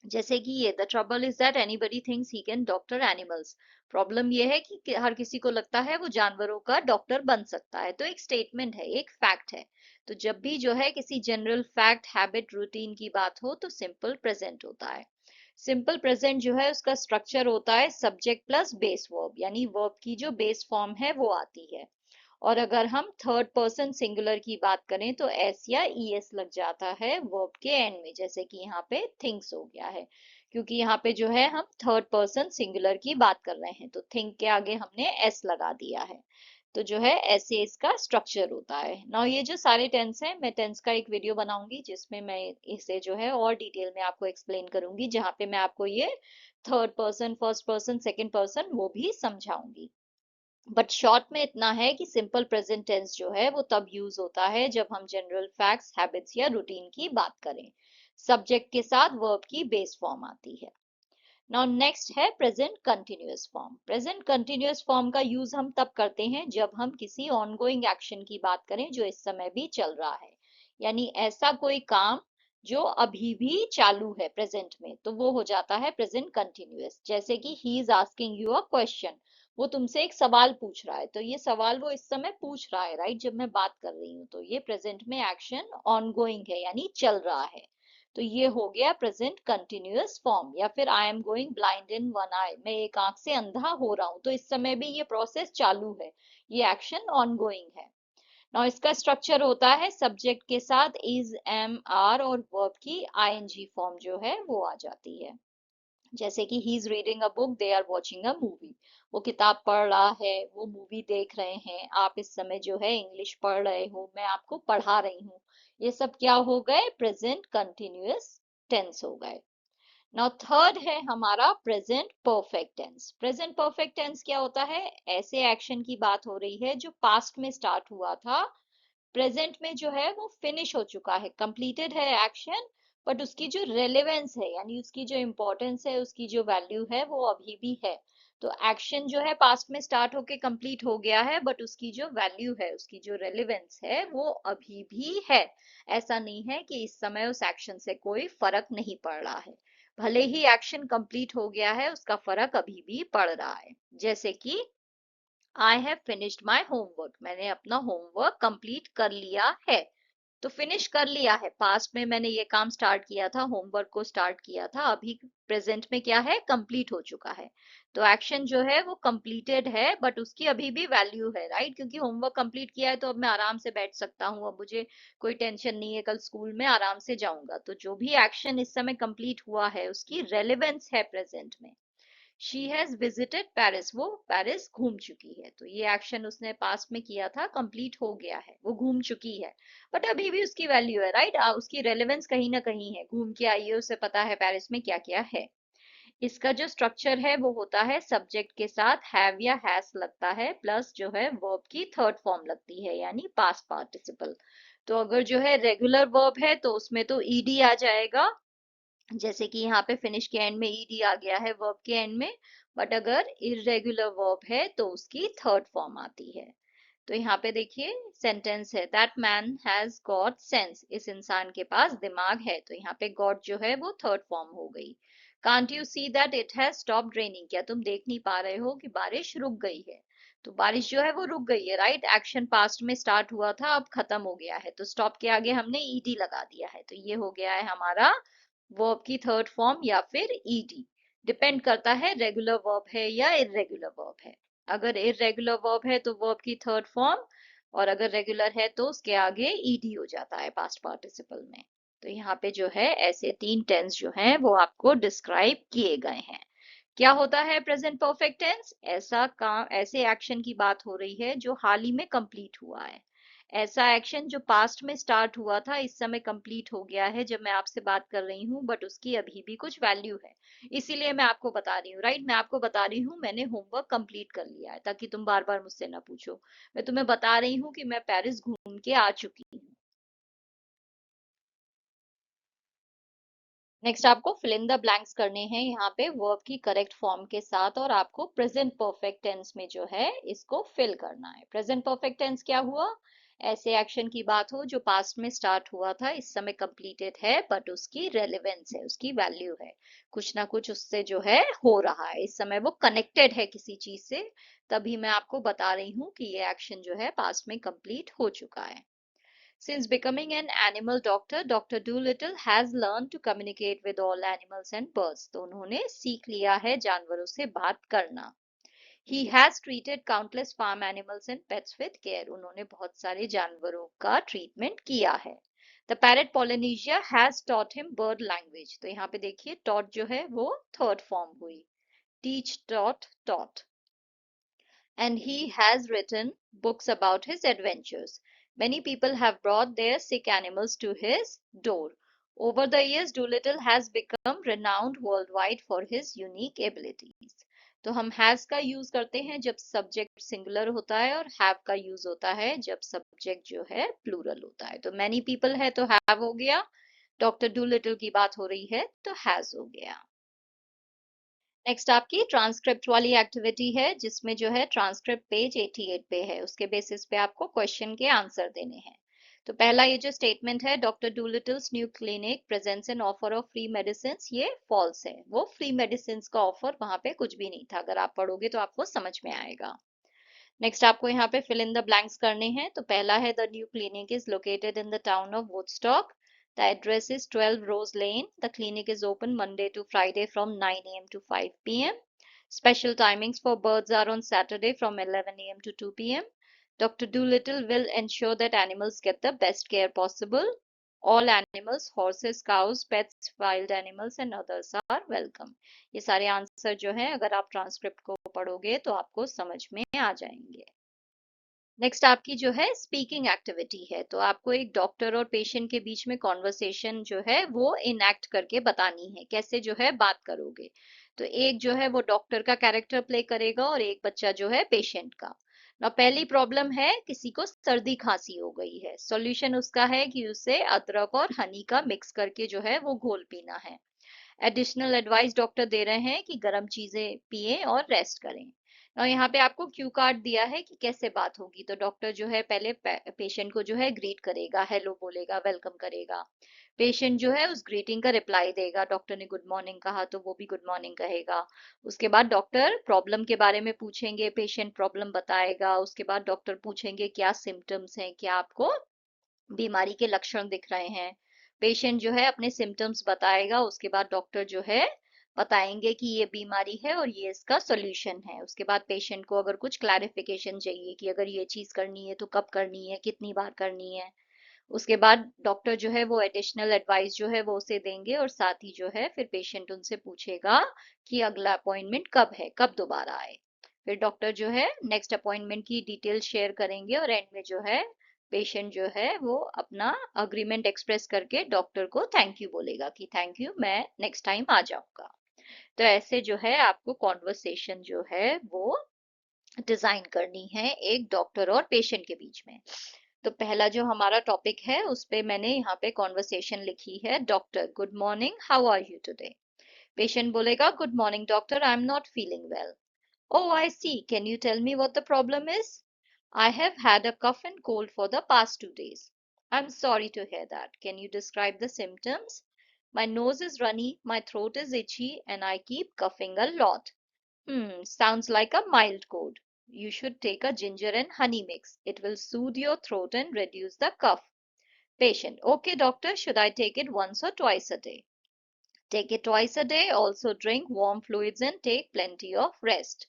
जैसे कि ये the trouble is that anybody thinks he can doctor animals, problem ये है कि हर किसी को लगता है वो जानवरों का डॉक्टर बन सकता है। तो एक स्टेटमेंट है, एक फैक्ट है। तो जब भी जो है किसी जनरल फैक्ट, हैबिट, रूटीन की बात हो तो सिंपल प्रेजेंट होता है। सिंपल प्रेजेंट जो है उसका स्ट्रक्चर होता है सब्जेक्ट प्लस बेस वर्ब, यानी वर्ब की जो बेस फॉर्म है वो आती है। और अगर हम थर्ड पर्सन सिंगुलर की बात करें तो एस या ईएस लग जाता है वर्ब के एंड में, जैसे कि यहाँ पे थिंक्स हो गया है, क्योंकि यहाँ पे जो है हम थर्ड पर्सन सिंगुलर की बात कर रहे हैं, तो थिंक के आगे हमने एस लगा दिया है। तो जो है ऐसे इसका स्ट्रक्चर होता है। नाउ ये जो सारे टेंस हैं, मैं टेंस का एक वीडियो बनाऊंगी जिसमें मैं इसे जो है और डिटेल में आपको एक्सप्लेन करूंगी, जहाँ पे मैं आपको ये third person, first person, second person वो भी समझाऊंगी। बट शॉर्ट में इतना है कि सिंपल प्रेजेंट टेंस जो है वो तब यूज होता है जब हम जनरल फैक्ट्स, हैबिट्स या रूटीन की बात करें। सब्जेक्ट के साथ वर्ब की बेस फॉर्म आती है। नाउ नेक्स्ट है present continuous form. Present continuous form का यूज हम तब करते हैं जब हम किसी ऑनगोइंग एक्शन की बात करें जो इस समय भी चल रहा है, यानी ऐसा कोई काम जो अभी भी चालू है प्रेजेंट में, तो वो हो जाता है प्रेजेंट कंटिन्यूअस। जैसे कि he is asking you a question, वो तुमसे एक सवाल पूछ रहा है, तो ये सवाल वो इस समय पूछ रहा है, राइट? जब मैं बात कर रही हूँ तो ये प्रेजेंट में एक्शन ऑनगोइंग है, यानी चल रहा है। तो ये हो गया प्रेजेंट कंटिन्यूअस फॉर्म। या फिर I am going blind in one eye, मैं एक आंख से अंधा हो रहा हूं, तो इस समय भी ये प्रोसेस चालू है, ये एक्शन ऑनगोइंग है। नाउ इसका स्ट्रक्चर होता है सब्जेक्ट के साथ इज, एम, आर और वर्ब की आईएनजी फॉर्म जो है वो आ जाती है। जैसे कि he is reading a book, they are watching a movie, वो किताब पढ़ रहा है, वो मूवी देख रहे हैं, आप इस समय जो है इंग्लिश पढ़ रहे हो, मैं आपको पढ़ा रही हूँ। ये सब क्या हो गए? प्रेजेंट कंटिन्यूअस टेंस हो गए। नाउ थर्ड है हमारा present perfect tense. Present perfect tense क्या होता है? ऐसे एक्शन की बात हो रही है जो पास्ट में स्टार्ट हुआ था, प्रेजेंट में जो है वो फिनिश हो चुका है, कंप्लीटेड है एक्शन, बट उसकी जो रेलेवेंस है, यानी उसकी जो इम्पोर्टेंस है, उसकी जो वैल्यू है वो अभी भी है। तो एक्शन जो है पास्ट में स्टार्ट होके कंप्लीट हो गया है, बट उसकी जो वैल्यू है, उसकी जो रेलेवेंस है वो अभी भी है। ऐसा नहीं है कि इस समय उस एक्शन से कोई फर्क नहीं पड़ रहा है, भले ही एक्शन कंप्लीट हो गया है उसका फर्क अभी भी पड़ रहा है। जैसे कि I have finished my homework, मैंने अपना होमवर्क कंप्लीट कर लिया है। तो फिनिश कर लिया है, पास्ट में मैंने ये काम स्टार्ट किया था, होमवर्क को स्टार्ट किया था, अभी प्रेजेंट में क्या है? कंप्लीट हो चुका है। तो एक्शन जो है वो कंप्लीटेड है, बट उसकी अभी भी वैल्यू है, राइट? क्योंकि होमवर्क कंप्लीट किया है तो अब मैं आराम से बैठ सकता हूँ, अब मुझे कोई टेंशन नहीं है, कल स्कूल में आराम से जाऊंगा। तो जो भी एक्शन इस समय कंप्लीट हुआ है उसकी रेलेवेंस है प्रेजेंट में। शी हैज विजिटेड पेरिस, वो पेरिस घूम चुकी है, तो ये एक्शन उसने पास्ट में किया था, कंप्लीट हो गया है, वो घूम चुकी है, बट अभी भी उसकी वैल्यू है, राइट? उसकी रेलेवेंस कहीं ना कहीं है, घूम के आई है, उसे पता है पेरिस में क्या क्या है। इसका जो स्ट्रक्चर है वो होता है सब्जेक्ट के साथ हैव या हैज लगता है, प्लस जो है वर्ब की थर्ड फॉर्म लगती है, यानी पास्ट पार्टिसिपल। तो अगर जो है रेगुलर वर्ब है तो उसमें तो ईडी आ जाएगा, जैसे कि यहाँ पे फिनिश के एंड में ईडी आ गया है वर्ब के एंड में। बट अगर इरेगुलर वर्ब है तो उसकी थर्ड फॉर्म आती है। तो यहाँ पे देखिए सेंटेंस है that man has got sense, इस इंसान के पास दिमाग है, तो यहाँ पे गॉट जो है वो थर्ड फॉर्म हो गई। Can't you see that it has stopped raining, क्या तुम देख नहीं पा रहे हो कि बारिश रुक गई है? तो बारिश जो है वो रुक गई है, राइट? एक्शन पास्ट में स्टार्ट हुआ था, अब खत्म हो गया है, तो स्टॉप के आगे हमने ईडी लगा दिया है, तो ये हो गया है हमारा वर्ब की थर्ड फॉर्म या फिर ईडी। डिपेंड करता है रेगुलर वर्ब है या इरेगुलर वर्ब है। अगर इरेगुलर वर्ब है तो वर्ब की थर्ड फॉर्म और अगर रेगुलर है तो उसके आगे ईडी हो जाता है पास्ट पार्टिसिपल में। तो यहाँ पे जो है ऐसे 3 टेंस जो हैं वो आपको डिस्क्राइब किए गए हैं। क्या होता है प्रेजेंट परफेक्ट टेंस? ऐसा काम, ऐसे एक्शन की बात हो रही है जो हाल ही में कंप्लीट हुआ है। ऐसा एक्शन जो पास्ट में स्टार्ट हुआ था, इस समय कंप्लीट हो गया है जब मैं आपसे बात कर रही हूँ, बट उसकी अभी भी कुछ वैल्यू है। इसीलिए मैं आपको बता रही हूँ, राइट? मैं आपको बता रही हूँ मैंने होमवर्क कंप्लीट कर लिया है, ताकि तुम बार बार मुझसे ना पूछो। मैं तुम्हें बता रही हूँ कि मैं पेरिस घूम के आ चुकी हूँ। नेक्स्ट आपको फिल इन द ब्लैंक्स करने हैं यहाँ पे वर्ब की करेक्ट फॉर्म के साथ, और आपको प्रेजेंट परफेक्ट टेंस में जो है इसको फिल करना है। प्रेजेंट परफेक्ट टेंस क्या हुआ? ऐसे एक्शन की बात हो जो पास्ट में स्टार्ट हुआ था, इस समय कंप्लीटेड है, बट उसकी रेलेवेंस है, उसकी वैल्यू है, कुछ ना कुछ उससे जो है हो रहा है, इस समय वो कनेक्टेड है किसी चीज से, तभी मैं आपको बता रही हूँ कि ये एक्शन जो है पास्ट में कंप्लीट हो चुका है। Since becoming an animal doctor, Dr. Dolittle has learned to communicate with all animals and birds. तो उन्होंने सीख लिया है जानवरों से बात करना। He has treated countless farm animals and pets with care. उन्होंने बहुत सारे जानवरों का ट्रीटमेंट किया है। The parrot Polynesia has taught him bird language. तो यहाँ पे देखिए taught जो है वो थर्ड फॉर्म हुई। Teach, taught, taught. And he has written books about his adventures. Many people have brought their sick animals to his door. Over the years, Doolittle has become renowned worldwide for his unique abilities. तो हम has का use करते हैं जब subject singular होता है, और have का यूज होता है जब सब्जेक्ट जो है प्लूरल होता है। तो मैनी पीपल है तो हैव हो गया, डॉक्टर डूलिटल की बात हो रही है तो हैज हो गया। नेक्स्ट आपकी ट्रांसक्रिप्ट वाली एक्टिविटी है, जिसमें जो है ट्रांसक्रिप्ट पेज 88 पे है, उसके बेसिस पे आपको क्वेश्चन के आंसर देने हैं। तो पहला ये जो स्टेटमेंट है, doctor Dolittle's new clinic presents an offer of free medicine, ये फॉल्स है। वो फ्री मेडिसिन का ऑफर वहां पे कुछ भी नहीं था, अगर आप पढ़ोगे तो आपको समझ में आएगा। नेक्स्ट आपको यहाँ पे फिल इन द ब्लैंक्स करने हैं। तो पहला है the new clinic is located in the town of Woodstock. The address is 12 Rose Lane. The clinic is open Monday to Friday from 9 a.m. to 5 p.m. Special timings for births are on Saturday from 11 a.m. to 2 p.m. Dr. Doolittle will ensure that animals get the best care possible. All animals, horses, cows, pets, wild animals and others are welcome. ये सारे answer जो हैं अगर आप transcript को पढ़ोगे तो आपको समझ में आ जाएंगे। नेक्स्ट आपकी जो है स्पीकिंग एक्टिविटी है। तो आपको एक डॉक्टर और पेशेंट के बीच में कॉन्वर्सेशन जो है वो इनएक्ट करके बतानी है, कैसे जो है बात करोगे। तो एक जो है वो डॉक्टर का कैरेक्टर प्ले करेगा और एक बच्चा जो है पेशेंट का। ना पहली प्रॉब्लम है, किसी को सर्दी खांसी हो गई है। सॉल्यूशन उसका है कि उसे अदरक और हनी का मिक्स करके जो है वो घोल पीना है। एडिशनल एडवाइस डॉक्टर दे रहे हैं कि गर्म चीजें पिए और रेस्ट करें। और यहाँ पे आपको क्यू कार्ड दिया है कि कैसे बात होगी। तो डॉक्टर जो है पहले पेशेंट को जो है ग्रीट करेगा, हेलो बोलेगा, वेलकम करेगा। पेशेंट जो है उस ग्रीटिंग का रिप्लाई देगा। डॉक्टर ने गुड मॉर्निंग कहा तो वो भी गुड मॉर्निंग कहेगा। उसके बाद डॉक्टर प्रॉब्लम के बारे में पूछेंगे, पेशेंट प्रॉब्लम बताएगा। उसके बाद डॉक्टर पूछेंगे क्या सिम्टम्स हैं, क्या आपको बीमारी के लक्षण दिख रहे हैं। पेशेंट जो है अपने सिम्टम्स बताएगा। उसके बाद डॉक्टर जो है बताएंगे कि ये बीमारी है और ये इसका सॉल्यूशन है। उसके बाद पेशेंट को अगर कुछ क्लैरिफिकेशन चाहिए कि अगर ये चीज करनी है तो कब करनी है, कितनी बार करनी है। उसके बाद डॉक्टर जो है वो एडिशनल एडवाइस जो है वो उसे देंगे, और साथ ही जो है फिर पेशेंट उनसे पूछेगा कि अगला अपॉइंटमेंट कब है, कब दोबारा आए। फिर डॉक्टर जो है नेक्स्ट अपॉइंटमेंट की डिटेल शेयर करेंगे, और एंड में जो है पेशेंट जो है वो अपना अग्रीमेंट एक्सप्रेस करके डॉक्टर को थैंक यू बोलेगा कि थैंक यू, मैं नेक्स्ट टाइम आ जाऊंगा। तो ऐसे जो है आपको कॉन्वर्सेशन जो है वो डिजाइन करनी है एक डॉक्टर और पेशेंट के बीच में। तो पहला जो हमारा टॉपिक है उस पे मैंने यहाँ पे कॉन्वर्सेशन लिखी है। Doctor, good morning, how are you today? Patient बोलेगा, good morning doctor, I am not feeling well. Oh, I see. Can you tell me what the problem is? I have had a cough and cold for the past 2 days. I'm sorry to hear that. Can you describe the symptoms? My nose is runny, my throat is itchy, and I keep coughing a lot. Sounds like a mild cold. You should take a ginger and honey mix. It will soothe your throat and reduce the cough. Patient, okay, doctor, should I take it once or twice a day? Take it twice a day. Also drink warm fluids and take plenty of rest.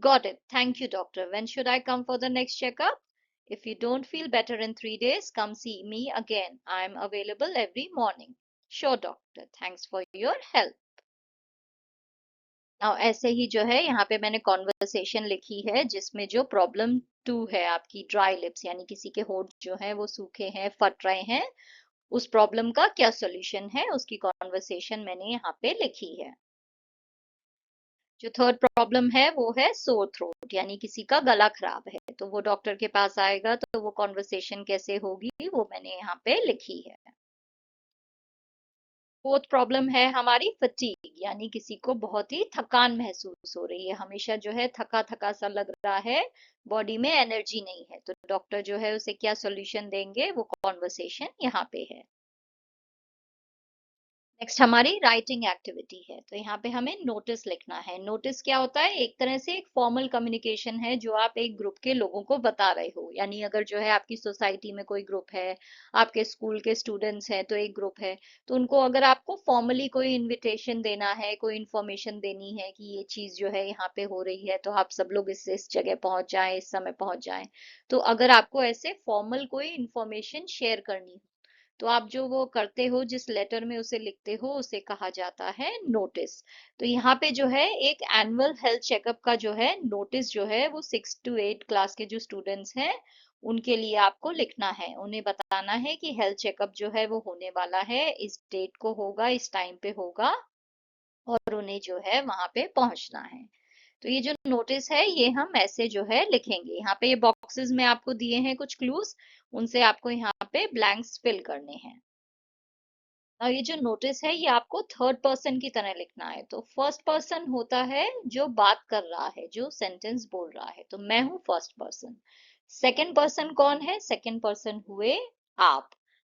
Got it. Thank you, doctor. When should I come for the next checkup? If you don't feel better in 3 days, come see me again. I am available every morning. Sure, doctor. Thanks for your help. Now, ऐसे ही जो है यहाँ पे मैंने conversation लिखी है जिसमें जो प्रॉब्लम 2 है आपकी ड्राई लिप्स यानी किसी के होंठ जो है वो सूखे हैं, फट रहे हैं, उस प्रॉब्लम का क्या सॉल्यूशन है उसकी कॉन्वर्सेशन मैंने यहाँ पे लिखी है। जो थर्ड प्रॉब्लम है वो है सोर थ्रोट यानी किसी का गला खराब है, तो वो डॉक्टर के पास आएगा तो वो कॉन्वर्सेशन कैसे होगी वो मैंने यहाँ पे लिखी है। फोर्थ प्रॉब्लम है हमारी फटीग यानी किसी को बहुत ही थकान महसूस हो रही है, हमेशा जो है थका थका सा लग रहा है, बॉडी में एनर्जी नहीं है, तो डॉक्टर जो है उसे क्या सॉल्यूशन देंगे वो कॉन्वर्सेशन यहाँ पे है। नेक्स्ट हमारी राइटिंग एक्टिविटी है, तो यहाँ पे हमें नोटिस लिखना है। नोटिस क्या होता है, एक तरह से एक फॉर्मल कम्युनिकेशन है जो आप एक ग्रुप के लोगों को बता रहे हो, यानी अगर जो है आपकी सोसाइटी में कोई ग्रुप है, आपके स्कूल के स्टूडेंट्स हैं तो एक ग्रुप है, तो उनको अगर आपको फॉर्मली कोई इन्विटेशन देना है, कोई इन्फॉर्मेशन देनी है कि ये चीज जो है यहाँ पे हो रही है तो आप सब लोग इस जगह पहुंच जाएं, इस समय पहुंच जाएं, तो अगर आपको ऐसे फॉर्मल कोई इन्फॉर्मेशन शेयर करनी तो आप जो वो करते हो, जिस लेटर में उसे लिखते हो उसे कहा जाता है नोटिस। तो यहाँ पे जो है एक एनुअल हेल्थ चेकअप का जो है नोटिस जो है वो 6 to 8 क्लास के जो स्टूडेंट्स हैं उनके लिए आपको लिखना है, उन्हें बताना है कि हेल्थ चेकअप जो है वो होने वाला है, इस डेट को होगा, इस टाइम पे होगा और उन्हें जो है वहां पे पहुंचना है। तो ये जो नोटिस है ये हम ऐसे जो है लिखेंगे, यहाँ पे ये बॉक्सेस में आपको दिए हैं कुछ क्लूज, उनसे आपको यहाँ पे ब्लैंक्स फिल करने हैं। और ये जो नोटिस है ये आपको थर्ड पर्सन की तरह लिखना है, तो फर्स्ट पर्सन होता है जो बात कर रहा है, जो सेंटेंस बोल रहा है, तो मैं हूं फर्स्ट पर्सन। सेकंड पर्सन कौन है, सेकंड पर्सन हुए आप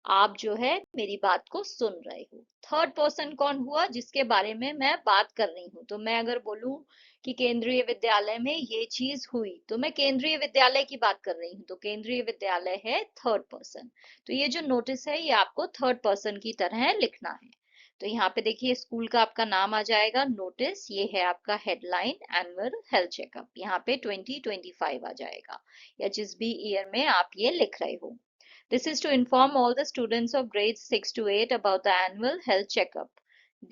आप जो है मेरी बात को सुन रहे हो। थर्ड पर्सन कौन हुआ, जिसके बारे में मैं बात कर रही हूँ, तो मैं अगर बोलूं कि केंद्रीय विद्यालय में ये चीज हुई तो मैं केंद्रीय विद्यालय की बात कर रही हूँ, तो केंद्रीय विद्यालय है थर्ड पर्सन। तो ये जो नोटिस है ये आपको थर्ड पर्सन की तरह लिखना है। तो यहाँ पे देखिए स्कूल का आपका नाम आ जाएगा, नोटिस, ये है आपका हेडलाइन एनुअल हेल्थ चेकअप, यहाँ पे 2025 आ जाएगा या जिस भी ईयर में आप ये लिख रहे हो। This is to inform all the students of grades 6 to 8 about the annual health checkup.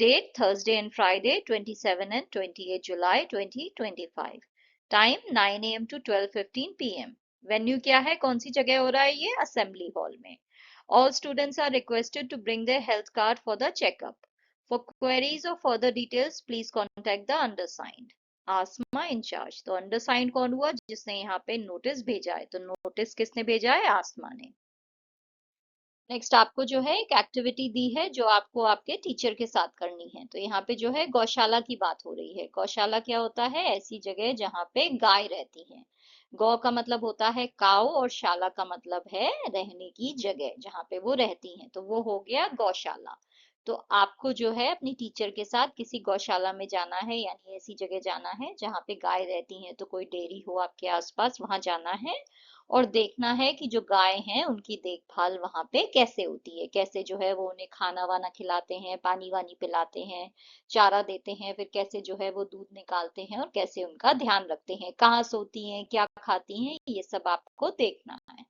Date Thursday and Friday 27 and 28 July 2025. Time 9 a.m. to 12:15 p.m. Venue क्या है, कौन सी जगह हो रहा है ये, असेंबली हॉल में। All students are requested to bring their health card for the checkup. For queries or further details, please contact the undersigned. Asma incharge, तो अंडरसाइंड कौन हुआ, जिसने यहाँ पे नोटिस भेजा है, तो नोटिस किसने भेजा है, आसमा ने। नेक्स्ट आपको जो है एक एक्टिविटी दी है जो आपको आपके टीचर के साथ करनी है, तो यहाँ पे जो है गौशाला की बात हो रही है। गौशाला क्या होता है, ऐसी जगह जहाँ पे गाय रहती है। गौ का मतलब होता है काऊ और शाला का मतलब है रहने की जगह जहाँ पे वो रहती हैं, तो वो हो गया गौशाला। तो आपको जो है अपनी टीचर के साथ किसी गौशाला में जाना है, यानी ऐसी जगह जाना है जहाँ पे गाय रहती हैं, तो कोई डेयरी हो आपके आसपास, वहां जाना है और देखना है कि जो गाय हैं उनकी देखभाल वहां पे कैसे होती है, कैसे जो है वो उन्हें खाना वाना खिलाते हैं, पानी वानी पिलाते हैं, चारा देते हैं, फिर कैसे जो है वो दूध निकालते हैं और कैसे उनका ध्यान रखते हैं, कहाँ सोती हैं, क्या खाती हैं, ये सब आपको देखना है।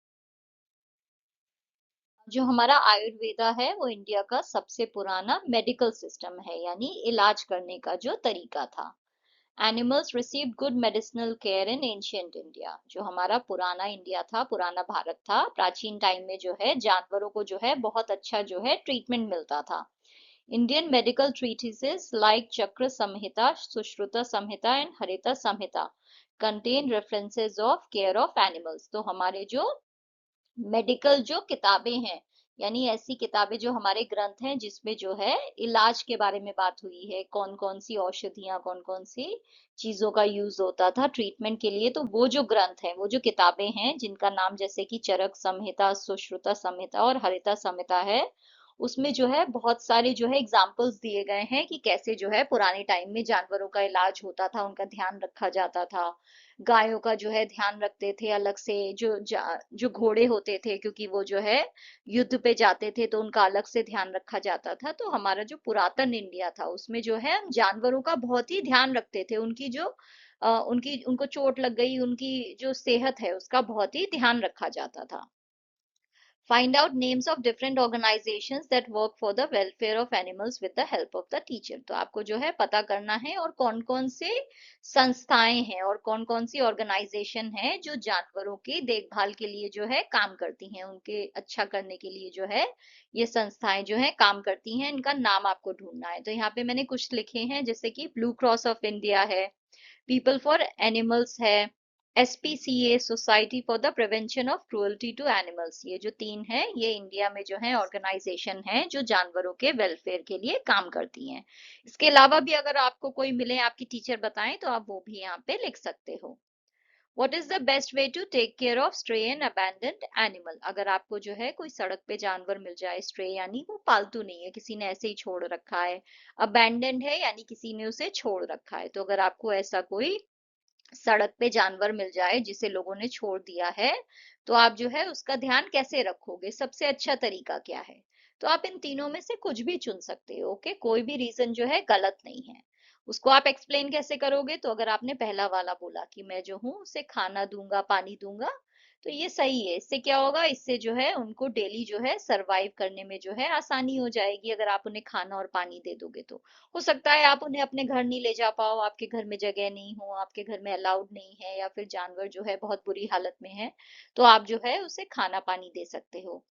जो हमारा आयुर्वेदा है वो इंडिया का सबसे पुराना मेडिकल सिस्टम है, यानी इलाज करने का जो तरीका था। Animals received good medicinal care in ancient India, जो हमारा पुराना इंडिया था, पुराना भारत था, प्राचीन टाइम में जो है जानवरों को जो है बहुत अच्छा जो है ट्रीटमेंट मिलता था। इंडियन मेडिकल ट्रीटिसेस लाइक चक्र Samhita, Sushruta Samhita and Harita Samhita contain references of care of animals, तो हमारे जो मेडिकल जो किताबें हैं, यानी ऐसी किताबें जो हमारे ग्रंथ हैं जिसमें जो है इलाज के बारे में बात हुई है, कौन कौन सी औषधियां, कौन कौन सी चीजों का यूज होता था ट्रीटमेंट के लिए, तो वो जो ग्रंथ हैं, वो जो किताबें हैं जिनका नाम जैसे कि चरक संहिता, सुश्रुता संहिता और हरिता संहिता है, उसमें जो है बहुत सारे जो है एग्जाम्पल्स दिए गए हैं कि कैसे जो है पुराने टाइम में जानवरों का इलाज होता था, उनका ध्यान रखा जाता था। गायों का जो है ध्यान रखते थे अलग से, जो घोड़े होते थे क्योंकि वो जो है युद्ध पे जाते थे तो उनका अलग से ध्यान रखा जाता था। तो हमारा जो पुरातन इंडिया था उसमें जो है हम जानवरों का बहुत ही ध्यान रखते थे, उनकी जो उनको चोट लग गई, उनकी जो सेहत है उसका बहुत ही ध्यान रखा जाता था। Find out names of different organizations that work for the welfare of animals with the help of the teacher। तो आपको जो है पता करना है और कौन कौन से संस्थाएं हैं और कौन कौन सी ऑर्गेनाइजेशन है जो जानवरों की देखभाल के लिए जो है काम करती हैं, उनके अच्छा करने के लिए जो है ये संस्थाएं जो है काम करती हैं, इनका नाम आपको ढूंढना है। तो यहाँ पे मैंने कुछ लिखे हैं, जैसे कि ब्लू क्रॉस ऑफ इंडिया है, पीपल फॉर एनिमल्स है, SPCA Society for the Prevention of Cruelty to Animals. ये जो तीन है ये इंडिया में जो है ऑर्गेनाइजेशन है जो जानवरों के वेलफेयर के लिए काम करती हैं। इसके अलावा भी अगर आपको कोई मिले, आपकी टीचर बताएं, तो आप वो भी यहाँ पे लिख सकते हो। What is the best way to take care of stray and abandoned animal? अगर आपको जो है कोई सड़क पे जानवर मिल जाए, स्ट्रे यानी वो पालतू नहीं है, किसी ने ऐसे ही छोड़ रखा है, अबैंडन्ड है यानी किसी ने उसे छोड़ रखा है, तो अगर आपको ऐसा कोई सड़क पे जानवर मिल जाए जिसे लोगों ने छोड़ दिया है, तो आप जो है उसका ध्यान कैसे रखोगे, सबसे अच्छा तरीका क्या है? तो आप इन तीनों में से कुछ भी चुन सकते हो। ओके, कोई भी रीजन जो है गलत नहीं है। उसको आप एक्सप्लेन कैसे करोगे? तो अगर आपने पहला वाला बोला कि मैं जो हूँ उसे खाना दूंगा, पानी दूंगा, तो ये सही है। इससे क्या होगा, इससे जो है उनको डेली जो है सरवाइव करने में जो है आसानी हो जाएगी। अगर आप उन्हें खाना और पानी दे दोगे तो हो सकता है आप उन्हें अपने घर नहीं ले जा पाओ, आपके घर में जगह नहीं हो, आपके घर में अलाउड नहीं है, या फिर जानवर जो है बहुत बुरी हालत में है, तो आप जो है उसे खाना पानी दे सकते हो।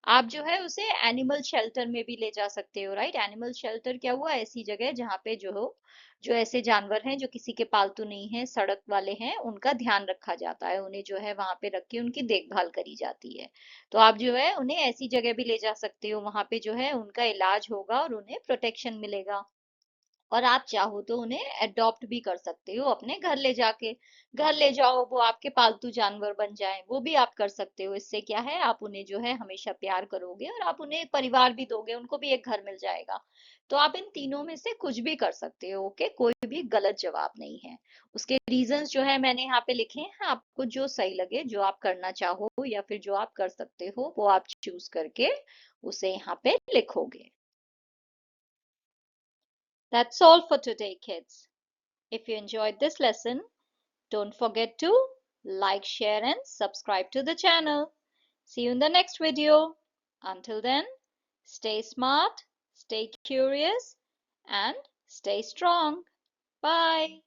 आप जो है उसे एनिमल शेल्टर में भी ले जा सकते हो, राइट? एनिमल शेल्टर क्या हुआ, ऐसी जगह जहाँ पे जो हो, जो ऐसे जानवर हैं जो किसी के पालतू नहीं है, सड़क वाले हैं, उनका ध्यान रखा जाता है, उन्हें जो है वहां पे रख के उनकी देखभाल करी जाती है। तो आप जो है उन्हें ऐसी जगह भी ले जा सकते हो, वहां पे जो है उनका इलाज होगा और उन्हें प्रोटेक्शन मिलेगा। और आप चाहो तो उन्हें अडॉप्ट भी कर सकते हो, अपने घर ले जाके, घर ले जाओ, वो आपके पालतू जानवर बन जाएं, वो भी आप कर सकते हो। इससे क्या है, आप उन्हें जो है हमेशा प्यार करोगे और आप उन्हें परिवार भी दोगे, उनको भी एक घर मिल जाएगा। तो आप इन तीनों में से कुछ भी कर सकते हो। ओके, कोई भी गलत जवाब नहीं है। उसके रीजंस जो है मैंने यहाँ पे लिखे हैं, आपको जो सही लगे, जो आप करना चाहो या फिर जो आप कर सकते हो, वो आप चूज करके उसे यहाँ पे लिखोगे। That's all for today, kids. If you enjoyed this lesson, don't forget to like, share, and subscribe to the channel. See you in the next video. Until then, stay smart, stay curious, and stay strong. Bye.